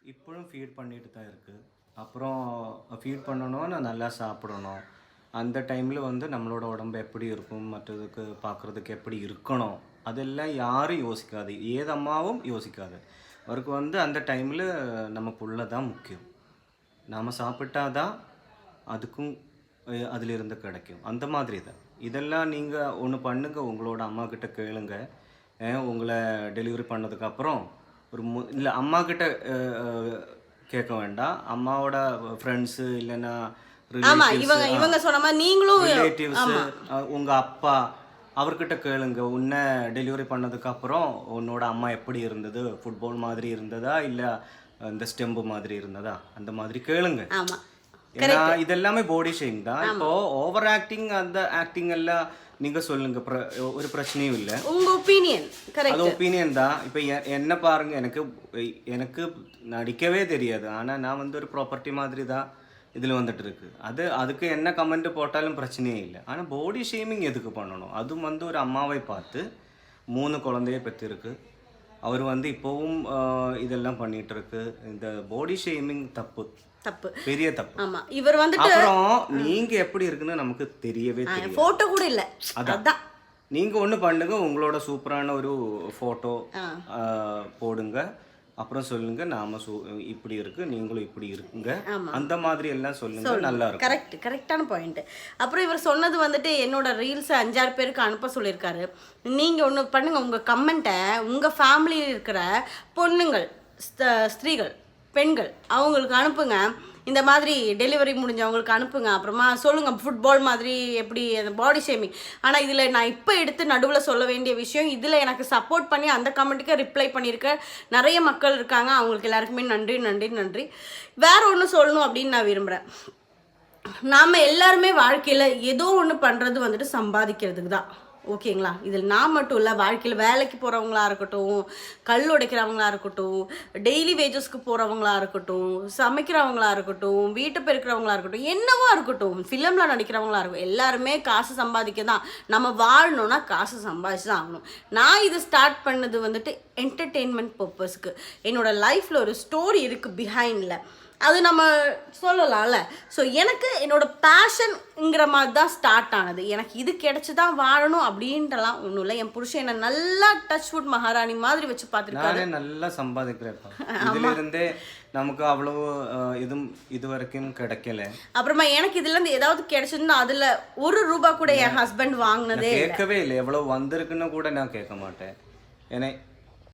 இப்பவும் ஃபீட் பண்ணிட்டு தான் இருக்குது. அப்புறம் ஃபீட் பண்ணணும்னா நல்லா சாப்பிடணும். அந்த டைமில் வந்து நம்மளோட உடம்பு எப்படி இருக்கும், மற்றதுக்கு பார்க்குறதுக்கு எப்படி இருக்கணும், அதெல்லாம் யாரும் யோசிக்காது. ஏது அம்மாவும் யோசிக்காது. அவருக்கு வந்து அந்த டைமில் நம்ம புள்ள தான் முக்கியம். நாம் சாப்பிட்டா தான் அதுக்கும் அதிலிருந்து கிடைக்கும். அந்த மாதிரி தான். இதெல்லாம் நீங்கள் ஒன்று பண்ணுங்க, உங்களோட அம்மாக்கிட்ட கேளுங்க. உங்களை டெலிவரி பண்ணதுக்கப்புறம் ஒரு இல்லை அம்மாக்கிட்ட கேட்க வேண்டாம். அம்மாவோட ஃப்ரெண்ட்ஸு இல்லைன்னா ஆமா இவங்க இவங்க சொன்ன மாதிரி நீங்களும் ரிலேட்டிவ்ஸு உங்கள் அப்பா அவர்கிட்ட கேளுங்க. உன்னை டெலிவரி பண்ணதுக்கப்புறம் உன்னோட அம்மா எப்படி இருந்தது, ஃபுட்பால் மாதிரி இருந்ததா இல்லை இந்த ஸ்டெம்பு மாதிரி இருந்ததா, அந்த மாதிரி கேளுங்க. ஆமா ஏன்னா இதெல்லாமே பாடி ஷேமிங் தான். இப்போ ஓவர் ஆக்டிங் அந்த ஆக்டிங் எல்லாம் நீங்க சொல்லுங்க, ஒரு பிரச்சனையும் இல்லை. உங்க ஒப்பீனியன் அது ஒப்பீனியன் தான். இப்போ என்ன பாருங்க, எனக்கு நடிக்கவே தெரியாது. ஆனால் நான் வந்து ஒரு ப்ராப்பர்ட்டி மாதிரி தான் இதில் வந்துட்டு இருக்கு. அதுக்கு என்ன கமெண்ட் போட்டாலும் பிரச்சனையே இல்லை. ஆனால் பாடி ஷேமிங் எதுக்கு பண்ணணும்? அதுவும் வந்து ஒரு அம்மாவை பார்த்து 3 குழந்தைய பெற்றிருக்கு. அவர் வந்து இப்போவும் இதெல்லாம் பண்ணிட்டு இருக்கு. இந்த பாடி ஷேமிங் தப்பு, பெரிய தப்பு. ஆமா இவர் வந்துட்டு அப்புறம் நீங்க எப்படி இருக்குன்னு நமக்கு தெரியவே தெரியும். போட்டோ கூட இல்ல. அதான் நீங்க ஒண்ணு பண்ணுங்க, உங்களோட சூப்பரான ஒரு போட்டோ போடுங்க. அப்புறம் சொல்லுங்க, நாம இப்படி இருக்கு, நீங்களும் இப்படி இருக்குங்க, அந்த மாதிரி எல்லாம் சொல்லுங்க. நல்லா இருக்கும். கரெக்டான பாயிண்ட். அப்புறம் இவர் சொன்னது வந்துட்டு என்னோட ரீல்ஸ் 5-6 பேருக்கு அனுப்ப சொல்லியிருக்காரு. நீங்க ஒன்று பண்ணுங்க, உங்க கமெண்ட்டை உங்க ஃபேமிலியில் இருக்கிற பொண்ணுங்கள், ஸ்திரீகள், பெண்கள் அவங்களுக்கு அனுப்புங்க. இந்த மாதிரி டெலிவரி முடிஞ்சவங்களுக்கு அனுப்புங்க. அப்புறமா சொல்லுங்கள் ஃபுட்பால் மாதிரி எப்படி அந்த பாடி ஷேமிங். ஆனால் இதில் நான் இப்போ எடுத்து நடுவில் சொல்ல வேண்டிய விஷயம், இதில் எனக்கு சப்போர்ட் பண்ணி அந்த கமெண்ட்டுக்கு ரிப்ளை பண்ணியிருக்க நிறைய மக்கள் இருக்காங்க. அவங்களுக்கு எல்லாருக்குமே நன்றி நன்றி நன்றி. வேறு ஒன்று சொல்லணும் அப்படின்னு நான் விரும்புகிறேன். நாம் எல்லாருமே வாழ்க்கையில் ஏதோ ஒன்று பண்ணுறது வந்துட்டு சம்பாதிக்கிறதுக்கு தான், ஓகேங்களா? இதில் நான் மட்டும் இல்லை, வாழ்க்கையில் வேலைக்கு போகிறவங்களா இருக்கட்டும், கல் உடைக்கிறவங்களா இருக்கட்டும், டெய்லி வேஜஸ்க்கு போகிறவங்களா இருக்கட்டும், சமைக்கிறவங்களா இருக்கட்டும், வீட்டை பெருக்கிறவங்களா இருக்கட்டும், என்னவோ இருக்கட்டும், ஃபிலிமில் நடிக்கிறவங்களா இருக்கும், எல்லாருமே காசு சம்பாதிக்க தான். நம்ம வாழணும்னா காசு சம்பாதிச்சு தான் ஆகணும். நான் இது ஸ்டார்ட் பண்ணது வந்துட்டு என்டர்டெயின்மெண்ட் பர்பஸ்க்கு. என்னோடய லைஃப்பில் ஒரு ஸ்டோரி இருக்குது பிஹைண்டில், அது நம்ம சொல்லலாம்ல. ஸோ எனக்கு என்னோட பேஷன்ங்கிற மாதிரி தான் ஸ்டார்ட் ஆனது. எனக்கு இது கிடைச்சி தான் வாழணும் அப்படின்ட்டுலாம் ஒன்றும் இல்லை. என் புருஷன் என்ன நல்லா டச் வுட் மகாராணி மாதிரி வச்சு பார்த்துருக்காரு. நல்லா சம்பாதிக்கிறேன். இதிலிருந்தே நமக்கு அவ்வளவு இது வரைக்கும் கிடைக்கல. அப்புறமா எனக்கு இதுலேருந்து ஏதாவது கிடைச்சிருந்தா அதில் ₹1 கூட என் ஹஸ்பண்ட் வாங்கினதே கேட்கவே இல்லை. எவ்வளவு வந்திருக்குன்னு கூட நான் கேட்க மாட்டேன். ஏன்னா